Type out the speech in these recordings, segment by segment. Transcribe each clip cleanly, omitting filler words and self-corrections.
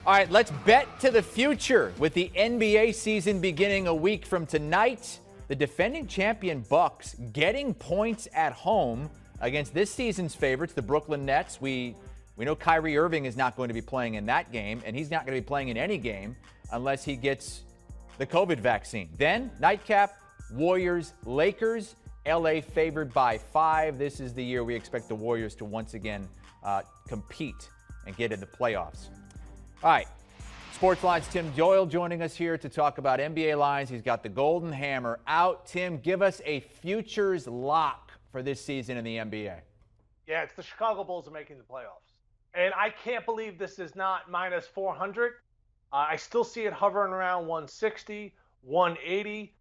All right, let's bet to the future with the NBA season beginning a week from tonight. The defending champion Bucks getting points at home against this season's favorites, the Brooklyn Nets. We know Kyrie Irving is not going to be playing in that game, and he's not going to be playing in any game unless he gets the COVID vaccine. Then, nightcap, Warriors, Lakers, LA favored by 5. This is the year we expect the Warriors to once again compete and get in the playoffs. All right, Sports Line's Tim Doyle joining us here to talk about NBA lines. He's got the golden hammer out. Tim, give us a futures lock for this season in the NBA. Yeah, it's the Chicago Bulls are making the playoffs. And I can't believe this is not minus 400. I still see it hovering around 160, 180.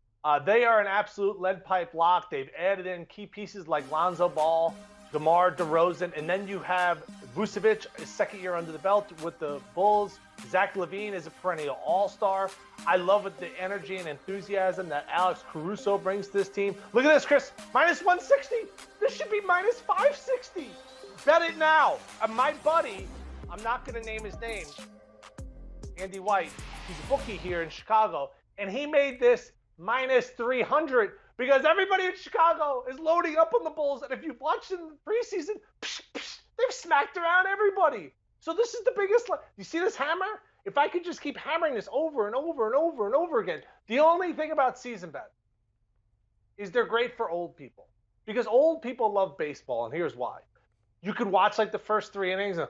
They are an absolute lead pipe lock. They've added in key pieces like Lonzo Ball, DeMar DeRozan, and then you have Vucevic, his second year under the belt with the Bulls. Zach LaVine is a perennial all-star. I love it, the energy and enthusiasm that Alex Caruso brings to this team. Look at this, Chris. Minus 160. This should be minus 560. Bet it now. My buddy, I'm not going to name his name, Andy White, he's a bookie here in Chicago, and he made this minus 300 because everybody in Chicago is loading up on the Bulls. And if you've watched in the preseason, they've smacked around everybody. So this is the biggest. You see this hammer? If I could just keep hammering this over and over and over and over again. The only thing about season bet is they're great for old people because old people love baseball. And here's why. You could watch like the first 3 innings and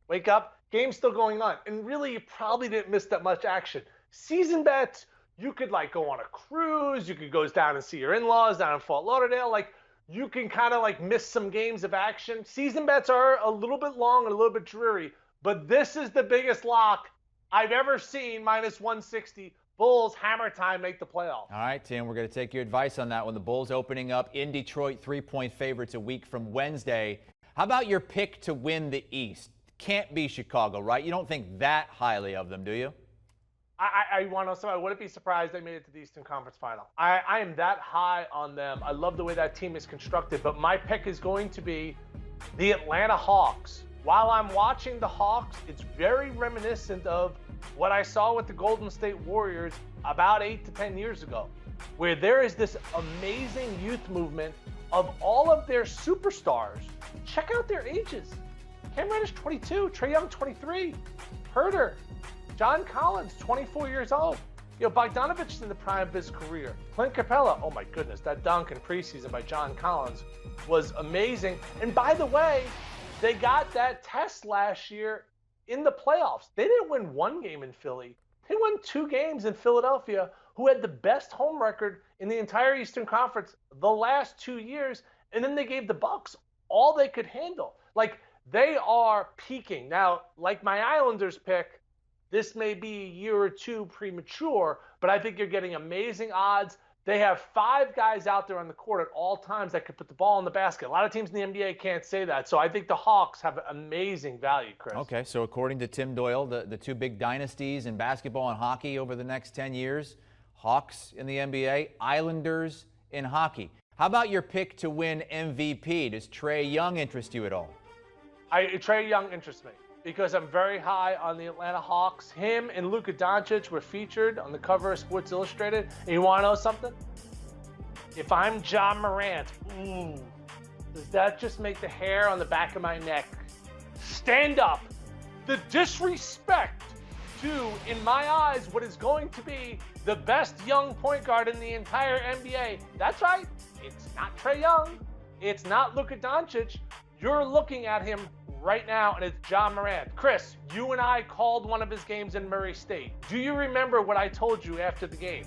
wake up, game's still going on. And really, you probably didn't miss that much action. Season bets, you could like go on a cruise. You could go down and see your in-laws down in Fort Lauderdale. Like you can kind of like miss some games of action. Season bets are a little bit long and a little bit dreary, but this is the biggest lock I've ever seen, minus 160. Bulls, hammer time, make the playoffs. All right, Tim, we're going to take your advice on that one. The Bulls opening up in Detroit, 3-point favorites a week from Wednesday. How about your pick to win the East? Can't be Chicago, right? You don't think that highly of them, do you? I want to know somebody. I wouldn't be surprised they made it to the Eastern Conference Final. I am that high on them. I love the way that team is constructed, but my pick is going to be the Atlanta Hawks. While I'm watching the Hawks, it's very reminiscent of what I saw with the Golden State Warriors about 8 to 10 years ago, where there is this amazing youth movement of all of their superstars. Check out their ages. Cam Reddish, 22. Trae Young, 23. Herter. John Collins, 24 years old. You know, Bogdanovich in the prime of his career. Clint Capella, oh my goodness, that dunk in preseason by John Collins was amazing. And by the way, they got that test last year in the playoffs. They didn't win one game in Philly. They won 2 games in Philadelphia, who had the best home record in the entire Eastern Conference the last 2 years. And then they gave the Bucks all they could handle. Like, they are peaking. Now, like my Islanders pick, this may be a year or 2 premature, but I think you're getting amazing odds. They have 5 guys out there on the court at all times that could put the ball in the basket. A lot of teams in the NBA can't say that. So I think the Hawks have amazing value, Chris. Okay, so according to Tim Doyle, the 2 big dynasties in basketball and hockey over the next 10 years, Hawks in the NBA, Islanders in hockey. How about your pick to win MVP? Does Trae Young interest you at all? Trae Young interests me because I'm very high on the Atlanta Hawks. Him and Luka Doncic were featured on the cover of Sports Illustrated. And you want to know something? If I'm John Morant, does that just make the hair on the back of my neck stand up? The disrespect to, in my eyes, what is going to be the best young point guard in the entire NBA. That's right. It's not Trae Young. It's not Luka Doncic. You're looking at him right now, and it's John Morant. Chris, you and I called one of his games in Murray State. Do you remember what I told you after the game?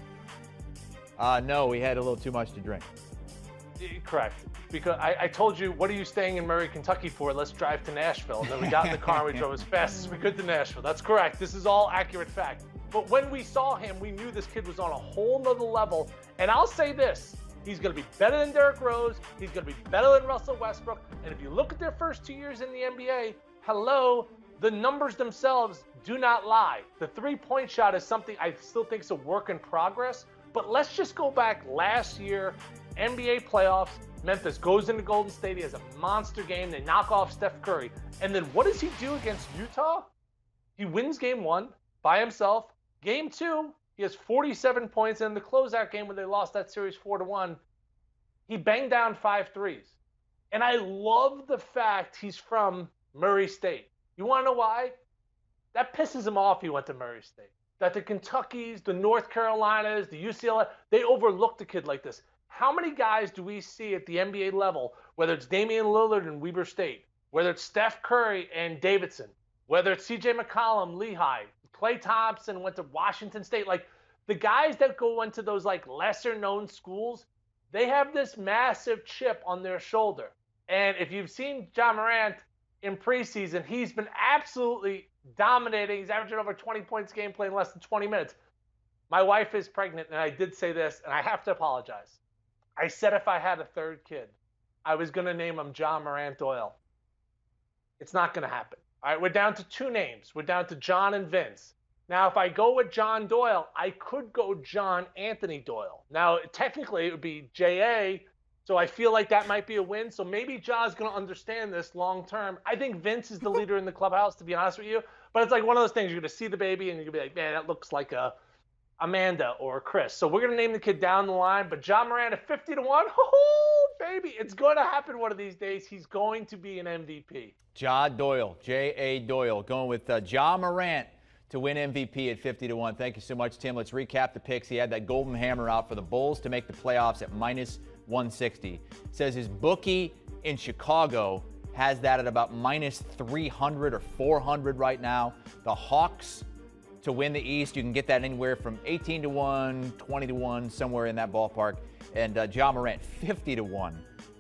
No, we had a little too much to drink. Correct. Because I told you, what are you staying in Murray, Kentucky for? Let's drive to Nashville. And then we got in the car and we drove as fast as we could to Nashville. That's correct. This is all accurate fact. But when we saw him, we knew this kid was on a whole nother level. And I'll say this. He's going to be better than Derrick Rose. He's going to be better than Russell Westbrook. And if you look at their first 2 years in the NBA, the numbers themselves do not lie. The three-point shot is something I still think is a work in progress. But let's just go back last year, NBA playoffs. Memphis goes into Golden State. He has a monster game. They knock off Steph Curry. And then what does he do against Utah? He wins game 1 by himself. Game 2, he has 47 points. And in the closeout game when they lost that series 4-1, he banged down 5 threes. And I love the fact he's from Murray State. You want to know why? That pisses him off he went to Murray State. That the Kentuckys, the North Carolinas, the UCLA, they overlooked a kid like this. How many guys do we see at the NBA level, whether it's Damian Lillard and Weber State, whether it's Steph Curry and Davidson, whether it's CJ McCollum, Lehigh, Klay Thompson went to Washington State, like the guys that go into those like lesser known schools, they have this massive chip on their shoulder. And if you've seen Ja Morant in preseason, he's been absolutely dominating. He's averaging over 20 points a game, playing less than 20 minutes. My wife is pregnant, and I did say this, and I have to apologize. I said if I had a third kid, I was going to name him Ja Morant Doyle. It's not going to happen. All right, we're down to 2 names. We're down to John and Vince. Now, if I go with John Doyle, I could go John Anthony Doyle. Now, technically, it would be J.A., so I feel like that might be a win. So maybe Ja's going to understand this long term. I think Vince is the leader in the clubhouse, to be honest with you. But it's like one of those things. You're going to see the baby, and you're going to be like, man, that looks like a Amanda or Chris. So we're going to name the kid down the line. But Ja Morant at 50-1, oh, baby, it's going to happen one of these days. He's going to be an MVP. Ja Doyle, J.A. Doyle, going with Ja Morant to win MVP at 50-1. Thank you so much, Tim. Let's recap the picks. He had that golden hammer out for the Bulls to make the playoffs at minus 160. Says his bookie in Chicago has that at about minus 300 or 400 right now. The Hawks to win the East, you can get that anywhere from 18-1, 20-1, somewhere in that ballpark. And Ja Morant 50-1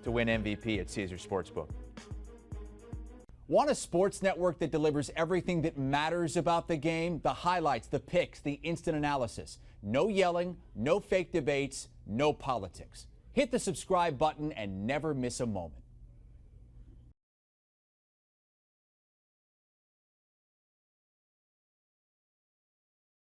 to win MVP at Caesars Sportsbook. Want a sports network that delivers everything that matters about the game? The highlights, the picks, the instant analysis. No yelling, no fake debates, no politics. Hit the subscribe button and never miss a moment.